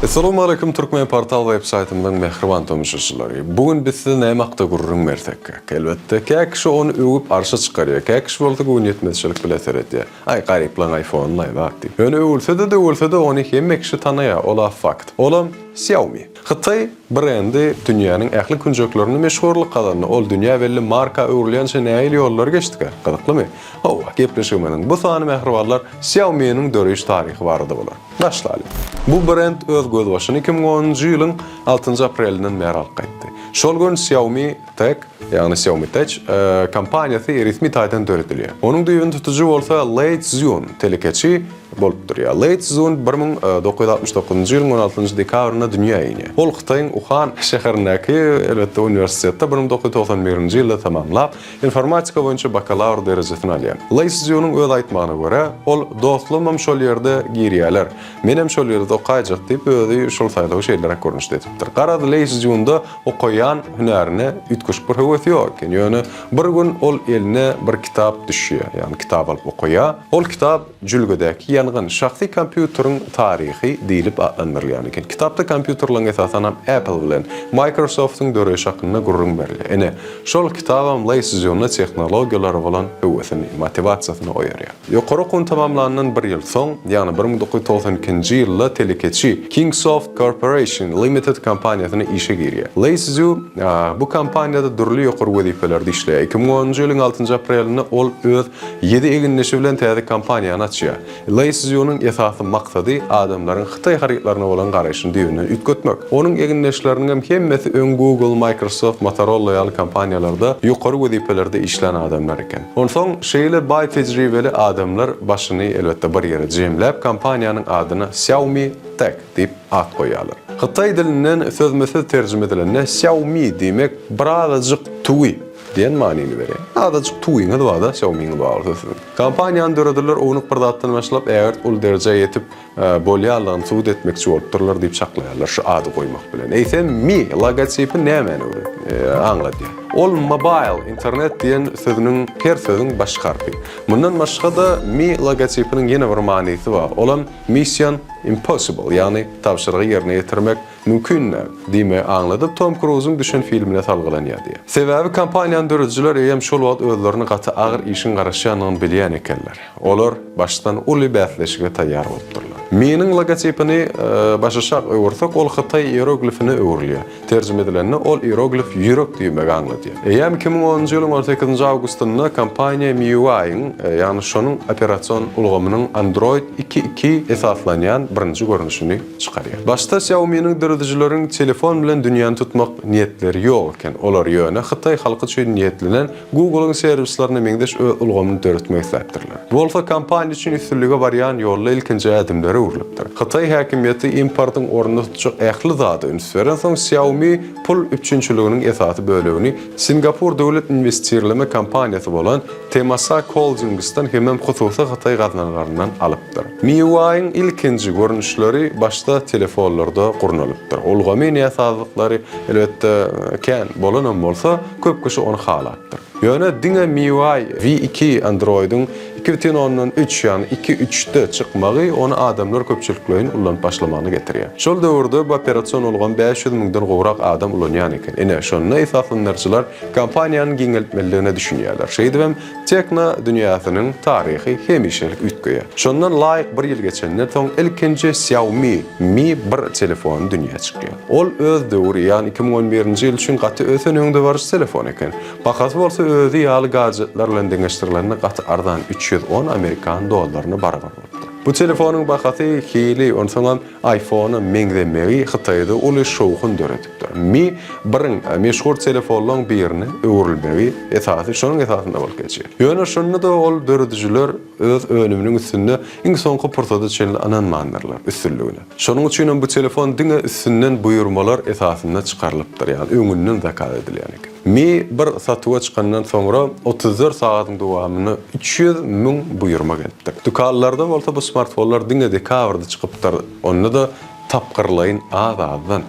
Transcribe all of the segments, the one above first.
Assalamu alaikum Türkmen portal websaytymyň mehriban tomuşçylary. Bugün biz size näme gurrun mersek. Elbetde käkişi onu öwüp arşa çykarýar. Käkişi bolsa gün yetmezçilik bilen seretýär. Ay garyplan iPhone-ly wagty. Öňe ölse de onu hemme kişi tanıya, ola fakt. Olam Xiaomi. Xitay brendi dünýäniň ähli künjeklerini meşhurlyk kazandy. Ol dünýä belli marka öwrülýänçe näýil ýollar geçdik. Gydyklymy? Hawa gepleşigimiň bu sany mehribanlar Xiaomi'niň döreş taryhy barada bolar. Başlaýaly. Bu brend öz göz başyny 2010-njy ýylyň 6-njy aprelinden beri alyp gaýtdy. Şol gün Xiaomi Tech, ýagny Xiaomi Tech kompaniýasy resmi taýdan döredilýär. Onuň düýün tutucy bolsa Lei Zhiyun telekeçi bolup durýar. Lei Zhiyun 1969-njy ýylyň 16-njy dekabryna dünýäge ýene. Ol Xitayň Wuhan şäherindäki elbetde uniwersitetde 1991-nji ýylda tamamlap, informatika boýunça bakalavr derejesini alýar. Lei Zhiyunyň öz aýtmagyna görä, ol dostlumam şol ýerde girýärler. Menem şol ýerde okaýjak diýip özi şol saýda şeýlere görnüş edipdir. Garady Lei Zhiyunda okaýan hünärine ütküş bir höwes ýok. Ýöne bir gün ol eline bir kitap düşýär, ýani kitap alyp okaýar. Ol kitap jülgedäki ýangyn şahsy kompýuteryň taryhy diýilip adlandyrylýan eken. Kitapda kompýuterlaryň esasan Apple bilen Microsoft'un döreş hakkında gurrun berli. Ene, şol kitabam Lei Zhiyunna tehnologiýalary bolan höwesini, motivasiýasyny oýarýar. Ýokary okun tamamlanandan bir ýyl soň, ýani 1992-nji ýylda telekeçi Kingsoft Corporation Limited kompaniýasyna işe girýär. Lei Zhiyun bu kompaniýada durly ýokary wezifelerde işleýär. 2010-njy ýylyň 6-njy aprelinde ol öz 7 eginleşi bilen täze kompaniýany açýar. Lei Zhiyunyň esasy maksady adamlaryň Xitay haryklaryna bolan garaşyny düýünden ütgetmek. Onuň eginleşileriniň hemmesi ön Google, Microsoft, Motorola ýaly kompaniýalarda ýokary wezifelerde işlän adamlar eken. Onsoň şeýle baý tejribeli adamlar başyny elbetde bir ýere jemläp kompaniýanyň adyny Xiaomi Tech diýip ad goýýarlar. Xitay dilinden sözmesi terjime edilen Xiaomi demek birazajyk tuwy diyen manini berýär. Azajyk tuwyňy da Xiaomi'ň bagly. Kompaniýany döredilер onu bir zatdan başlap eger ul derejeye ýetip bolýarlaryny suwd etmekçi bolupdyrlar diýip saklaýarlar şu ady goýmak bilen. Eýsem Mi logotipi näme anladýar. Ol mobile internet diyen sözünün her sözün baş harfi. Bundan başga da Mi logotipinin ýene bir manysy bar. Olam Mission Impossible, ýani tapşyrygy ýerine ýetirmek mümkin diýme anladyp Tom Cruise'un düşen filmine salgılanýar diýär. Sebebi kompaniýanyň döredjiler eýem şol wagt özlerini gaty agyr işin garaşýanyny bilýän ekenler. Olar başdan uly bäsleşige taýýar bolupdyrlar. Miniň logotipini başaşak öwürsak ol Xitay hieroglifini öwürlýär. Terjime edilenne ol hieroglif ýürek diýmek anladýar. Eýem 2010-njy ýylyň 18-nji awgustynda kompaniýa MIUI-ň, ýani şonuň operasiýon ulgamynyň Android 2.2 esaslanýan birinji görnüşini çykarýar. Başta Xiaomi'niň döredjileriň telefon bilen dünýäni tutmak niýetleri ýok eken. Olar ýöne Xitay halky üçin niýetlenen Google'yň servislaryna meňdeş ulgamyny döretmek isläpdirler. Bolsa kompaniýa üçin üstünlüge barýan ýollar ilkinji adymlary urulypdyr. Xitay häkimiýeti importyň ornuny tutjak ähli zady ünsveren soň Xiaomi pul üçinçiliginiň esasy bölegini Singapur döwlet investiýerleme kompaniýasy bolan Temasek Holdings'tan hemem hususy Xitay gazanlaryndan alypdyr. MIUI-ň ilkinji görnüşleri başda telefonlarda gurnalypdyr. Ulgamy näsazlyklary elbetde kän bolanam bolsa köp kişi onu halatdyr. Ýöne diňe MIUI V2 Android'un 2010-3 ýani 2.3'de çykmagy onu adamlar köpçüliklerin ulanyp başlamagyny getirýär. Şol döwürde bu operasiýon ulgan 500 000-den gowrak adam ulanýan eken. Ene şonu esaslanyrçylar kompaniýanyň giňeltmeligine düşünýärler. Şeýdibem tekno dünýäsiniň taryhy hemişelik ütgüýär. Şondan laýyk bir ýyl geçenden soň ilkinji Xiaomi Mi 1 telefon dünýäge çykýar. Ol öz döwri ýani 2011-nji ýyl üçin gaty ösenöňde barış telefon eken. Bakasy bolsa özü ýaly gadjetler bilen deňeşdirilenine gaty ardan 310 Amerikan dollaryny barabar bolupdyr. Bu telefonyň bahasy hili, onsoň iPhone-y meňdemegi Xitayda uly şowhun döredipdir. Mi birin meşhur telefonlaryň birini öwrülmegi esasy şonuň esasynda bolup geçýär. Ýöne şonu da ol döredjiler öz önüminiň üstünde iň soňky pursatda çenli ananmanlarlar üstünligine. Şonuň üçin bu telefon diňe üstünden buyurmalar esasynda çykarylypdyr, ýani öňünden zakaz edilýän eken. Mi bir satyga çykandan soňra 34 sagatyň dowamyny 300 000 buyurma gelipdir. Dukanlarda bolsa bu smartfonlar diňe dekabrda çykypdyr. Onu da tapgyrlaýyn azaddan.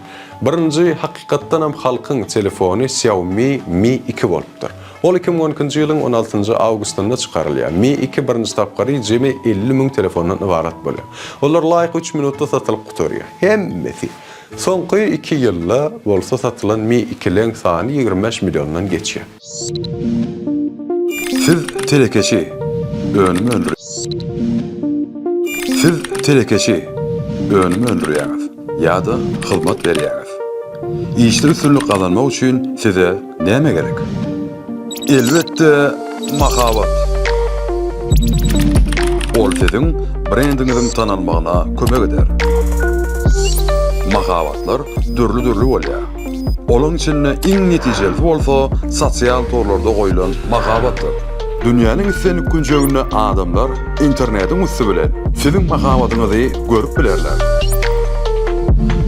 Birinci hakykatdan hem halkın telefonu Xiaomi Mi 2 bolupdyr. Ol 2012-nji ýylyň 16-njy awgustynda çykarylýar. Mi 2 birinji tapgary jemi 50.000 telefondan ibarat bolýar. Olar laýyk 3 minutda satylyp gutarýar. Hemmesi. Soňky 2 ýylda bolsa satylan Mi 2'leň sany 25 milyondan geçýär. Siz telekeşi önümü öldürüyor. Siz telekeşi önümü öldürüyorsunuz ya da hizmet veriyorsunuz. İşte üstünlük kazanmak için size neme gerek? Elbette mahabat. Ol sizin brandinizin tanınmağına kömek eder. Mahabatlar dürlü bolýar. Onun için en neticeli bolsa sosyal torlarda koyulan mahabatlar. Dünyanın istenip günçegine adamlar internetin üstü bilen sizin mahabatınızı görüp bilerler.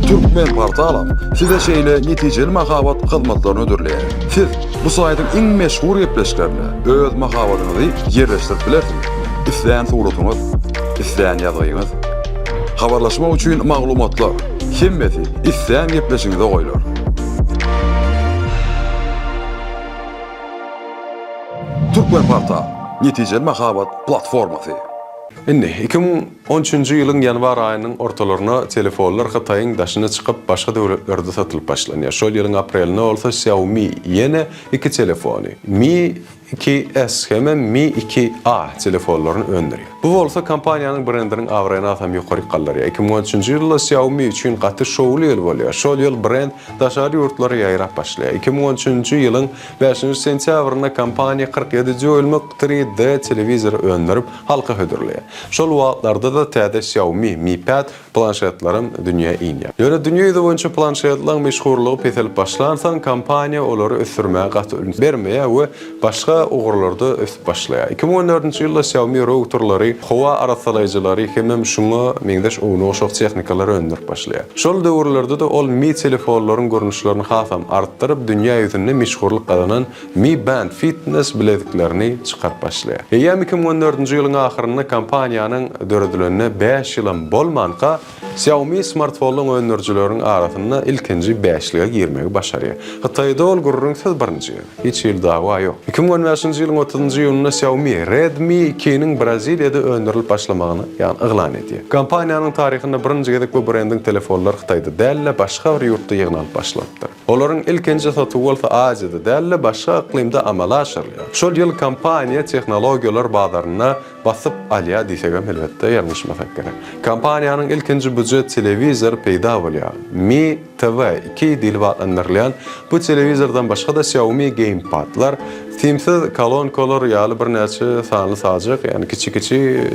Türkmen portalam size şeyle neticeli mahabat hizmetlerini ödürleýär. Siz bu saytın en meşhur ýepleşlerini öz mahabatınızı yerleştirip bilersiniz. İsleýän suratyňyz, isleýän ýazyňyz, habarlaşmak üçin maglumatlar, hemmesi isleýän ýepleşiňize goýular. Türkmen portal neticeli mahabat platforması. Indi 2013-nji ýylyň ýanwar aýynyň ortalaryna telefonlar Hataýyň daşyna çykyp başga döwletlerde satylyp başlanýar. Şol ýylyň apreline bolsa Xiaomi ýene 2 telefony Mi 2S hem Mi 2A telefonlaryny öndürýär. Bu bolsa kompaniýanyň brendiniň awraýyna atam ýokary gallarýar. 2013-nji ýylda Xiaomi üçin gaty şowly ýyl bolýar. Şol ýyl brend daşary ýurtlara ýaýrap başlaýar. 2013-nji ýylyň 5-nji sentýabryna kompaniýa 47 döwlmek 3D telewizor öndürip halka hödürleýär. Şol wagtlarda da täze Xiaomi Mi Pad planşetlaryň dünýä iňýär. Ýöne dünýä boýunça planşetlaryň meşhurlygy peselip başlansan kompaniýa olary ösürmäge gaty ünit bermeýär we başga ugurlarda ösüp başlaýar. 2014-nji ýylda Xiaomi routerlary, howa arasalaýjylary hemem şuňa meňdeş owna oşak technikalary öndürip başlaýar. Şol döwürlerde de ol Mi telefonlaryň görnüşlerini hasam artdyryp dünýä ýüzünde meşhurlyk gazanan Mi Band fitness bileziklerini çykaryp başlaýar. Ýa 2014-nji ýylyň ahyrynda kompaniýanyň döredilene 5 ýylan bolmanka Xiaomi smartphone öndürjüläriniň arasynda ilkinji 5-lige girmegi başarýar. Hataýda ol gurrun söz birinji. Hiç ýyl dawa ýok. 2015-nji ýylyň 30-njy ýylynda Xiaomi Redmi 2-niň Braziliýada öndürilip başlamagyny ýani eglan etdi. Kompaniýanyň taryhynda birinji gezek bu brendiň telefonlary Hataýda dälle başga bir ýurtda ýygnanyp başlapdyr. Olaryň ilkinji saty bolsa Aziýada dälle başga iklimde amala aşyrylýar. Şol ýyl kompaniýa tehnologiýalar bazaryna basyp alýa diýsegem elbetde ýalňyşmasak gerek. Kompaniýanyň ilkinji budjet telewizor peýda bolýar. Mi TV 2 dil wagtlandyrylýan bu telewizordan başga da Xiaomi gamepadlar, timsiz kolonkalar ýaly bir näçe sanly sajyk, ýani kiçik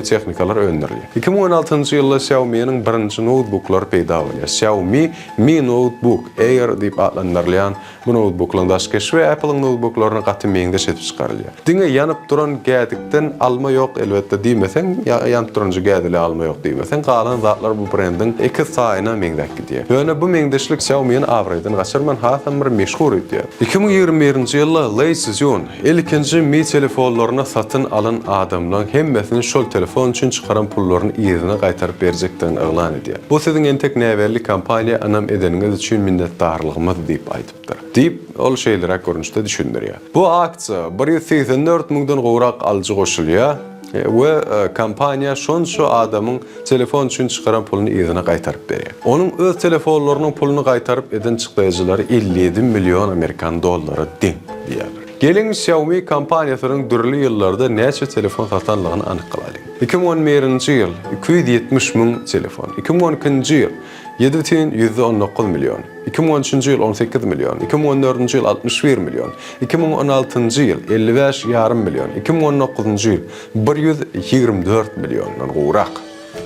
technikalar öndürilýär. 2016-njy ýylda Xiaomi'niň birinji notebooklary peýda bolýar. Xiaomi Mi Notebook Air diýip adlandyrylýan bu notebooklar daşkeş we Apple'ň notebooklaryna gaty meňdeş etip çykarylýar. Diňe ýanyp duran gädikden alma ýok elbetde diýmesen, ýanyp duranjy gädile alma ýok diýmesen, galan zatlar bu brendiň iki saýyna meňdek gidýär. Ýöne bu meňdeşlik Xiaomi'niň awraýdan gaçyrman hasam bir meşhur idi. 2021-nji ýylda Lei Xizun ilkinji Mi telefonlaryna satyn alan adamlaryň hemmesini şol telefon üçin çykaran pullaryny ýerine gaýtaryp berjekdigini eglan edýär. Bu siziň entek näwerli kompaniýa anam edeniňiz üçin minnetdarlygymyz diýip aýdypdyr. Diýip ol şeýlere görnüşde düşündirýär. Bu aksiýa 184.000-dan gowrak alyjy goşulýar. We kompaniýa şonşo adamyň telefon üçin çykaran puluny ýerine gaýtaryp berýär. Onuň öz telefonlarynyň puluny gaýtaryp eden çykdaýjylary 57 milyon Amerikan dollary diň diýär. Gelin Xiaomi kompaniýasynyň dürli ýyllarda näçe telefon satanlygyny anyklaýar. 2011-nji ýyl 270.000 telefon, 2012-nji ýyl 7,119 milyon, 2013-nji ýyl 18 milyon, 2014-nji ýyl 61 milyon, 2016-njy ýyl 55,5 milyon, 2019-njy ýyl 124 milyondan gowrak.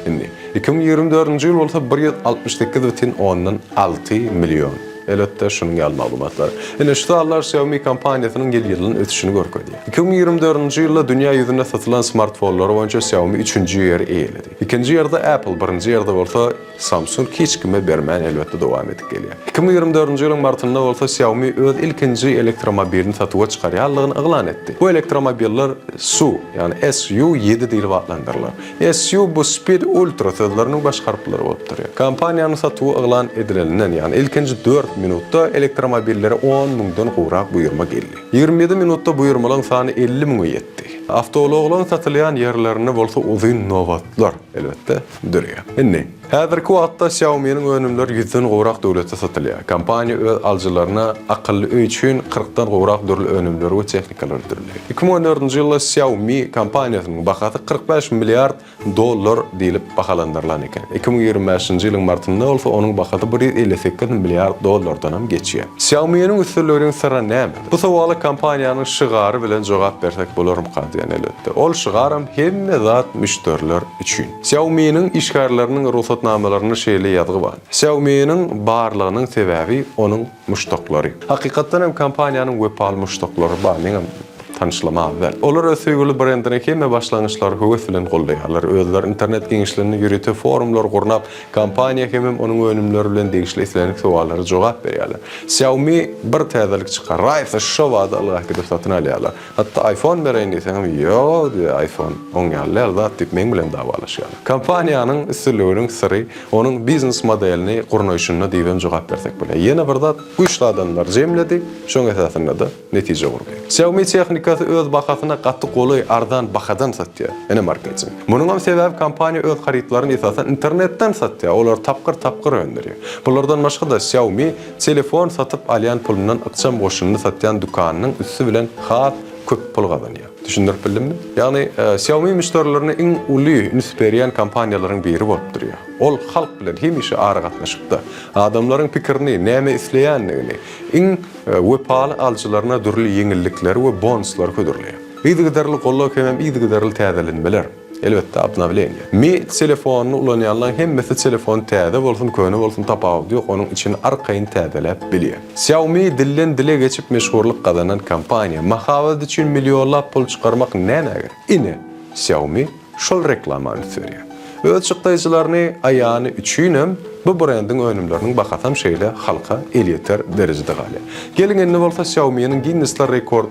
Indi 2024-nji ýyl bolsa 168,6 milyon. Elbette şunun ýaly maglumatlar. Ene şu allar Xiaomi kompaniýasynyň ýyl ýylyň ötüşini görkezýär. 2024-nji ýylda dünýä ýüzünde satylan smartfonlar boýunça Xiaomi 3-nji ýeri eýledi. 2-nji ýerde Apple, 1-nji ýerde bolsa Samsung hiç kime bermän elbetde dowam edip gelýär. 2024-nji ýylyň martynda bolsa Xiaomi öz ilkinji elektromobilini satyga çykarýarlygyny eglan etdi. Bu elektromobillar SU, ýani SU7 diýilip adlandyrylýar. SU bu Speed Ultra sözleriniň baş harflary bolup durýar. Kompaniýanyň satygy eglan edilenden, ýani ilkinji 4 minutda elektromobillere 10 000dan gowrak buyurma geldi. 27 minutda buyurmalar sany 50 000 ýetdi. Avtologlaryň satylýan ýerlerini bolsa uzun novatlar elbetde durýar. Indi häzirki wagtda Xiaomi'nin önümleri 100den gowrak döwletde satylýar. Kompaniýa öz aljylaryna akylly öý üçin 40dan gowrak dürli önümleri we technikalar dirler. 2014-nji ýylda Xiaomi kompaniýasynyň bahasy 45 milliard dollar diýilip bahalandyrılan eken. 2025-nji ýylyň martynda bolsa onuň bahasy 158 milliard dollardan hem geçýär. Xiaomi'nin üstünlüğünün sırrı näme? Bu sowala kompaniýanyň şygary bilen jogap bersek bolarmy diýen elbetde. Ol şygarym hemme zat müşteriler üçin. Xiaomi'nin işgärleriniň ruhsatnamalaryny şeýle ýazgy bar. Xiaomi'nin barlygynyň sebäbi onuň müştaklary. Hakykatdan hem kompaniýanyň webal müştaklary bar. Meňem tanışlama awvel. Olar öz söýgüli brendine hemme başlangyçlary höwes bilen goldaýarlar. Özleri internet giňişlerini ýürütip forumlar gurnap, kompaniýa hem onuň önümleri bilen degişli islenik sowallary jogap berýärler. Xiaomi bir täzelik çykarýsa şo wada alýar dep satyn alýarlar. Hatda iPhone bereýin diýsem, ýok, iPhone oňýarlar zat diýip meň bilen dawalaşýarlar. Kompaniýanyň üstünlüğiniň sirri onuň biznes modelini gurnaýşyna diýen jogap bersek bolar. Ýene bir zat güýçli adamlar jemledi, şoň esasynda da netije gurdy. Xiaomi tehnikasy öz bahasyna gatty goly ardan bahadan satýar. Ene marketing. Munyň hem sebäbi kompaniýa öz haritlaryny esasen internetden satýar. Olar tapqyr önderýär. Bulardan başga da Xiaomi telefon satyp alýan pulundan aqçam goşunyny satýan dukanynyň üstü bilen has köp pul gazanýar. Düşündirip bildimmi? Ýani Xiaomi müşterilerini iň uly nisberýän kompaniýalaryň biri bolup durýar. Ol halk bilen hemişe ara gatnaşykda. Adamlaryň pikirini, näme isleýänligini, iň webal aljylaryna dürli ýeňillikler we bonuslar ködürleýär. Ýygydarly gollak hem ýygydarly täzelenmeler. Elbette abnabilenýär. Mi telefonuny ulanýanlar hemmesi telefon täze bolsun, köne bolsun tapaw diýip onuň içini arkaýyn täzelep bilýär. Xiaomi dillen dile geçip meşhurlyk gazanan kompaniýa. Mahawat üçin millionlap pul çykarmak näme? Ine Xiaomi şol reklama üretýär. Öz çykdaýçylaryny aýany üçin hem bu brendin önümlerinin bahasam şeýle halka elýeter derejede galy. Gelin indi bolsa Xiaomi'nin Guinness rekord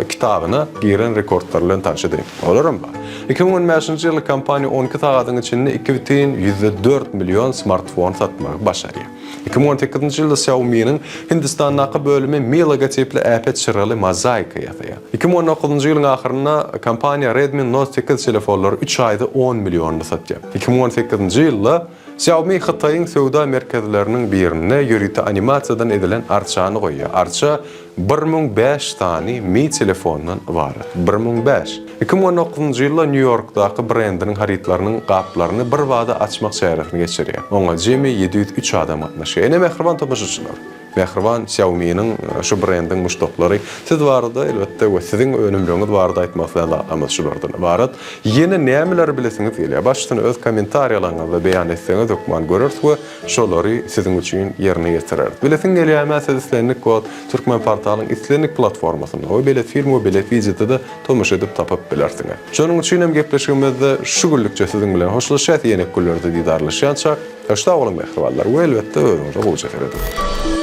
kitabyna giren rekordlar bilen tanışdyk. Olarym bar. 2015-nji ýyly kompaniýa 12 sagatyň içinde 2,4 milyon smartfon satmagy başarýar. 2018-nji ýylda Xiaomi'nin Hindistandaky bölümi Mi logotipli äpet çyraly mozaika ýasaýar. 2019-njy ýylyň ahyrynda kompaniýa Redmi Note 8 telefonlary 3 aýda 10 milyonda satýar. 2018-nji ýylda Xiaomi Xitayň söwda merkezleriniň birine ýürüti animasiýadan edilen arçany goýýar. Arça 1005 tany Mi telefonundan ibaret. 1005. 2019-njy ýylda New Yorkdaky brendiniň haritlarynyň gaplaryny bir wada açmak şäherine geçirýär. Oňa jemi 703 adam gatnaşýar. Ene mehriban topaşyçylar. Mehriban Xiaomi'nin şu brendin müştaklary siz barada elbette we siziň önümlüňiz barada aýtmaslar amas şulardan ibaret. Ýene nämeler bilesiňiz gelýär. Başdan öz kommentariýalaryňyzda beýan etseňiz okman görürsiniz we şolary siziň üçin ýerine ýetirer. Bilesiň gelýärmi siz islenlik kod Türkmen portalynyň islenlik platformasyna we belet film we belet wizetde tomuş edip tapyp bilersiňiz. Şonuň üçin hem gepleşigimizde şu günlükçe siziň bilen hoşlaşýar ýene günlerde diýdarlaşýança hoşda bolun mehribanlar we elbette özüňize goýjak edin.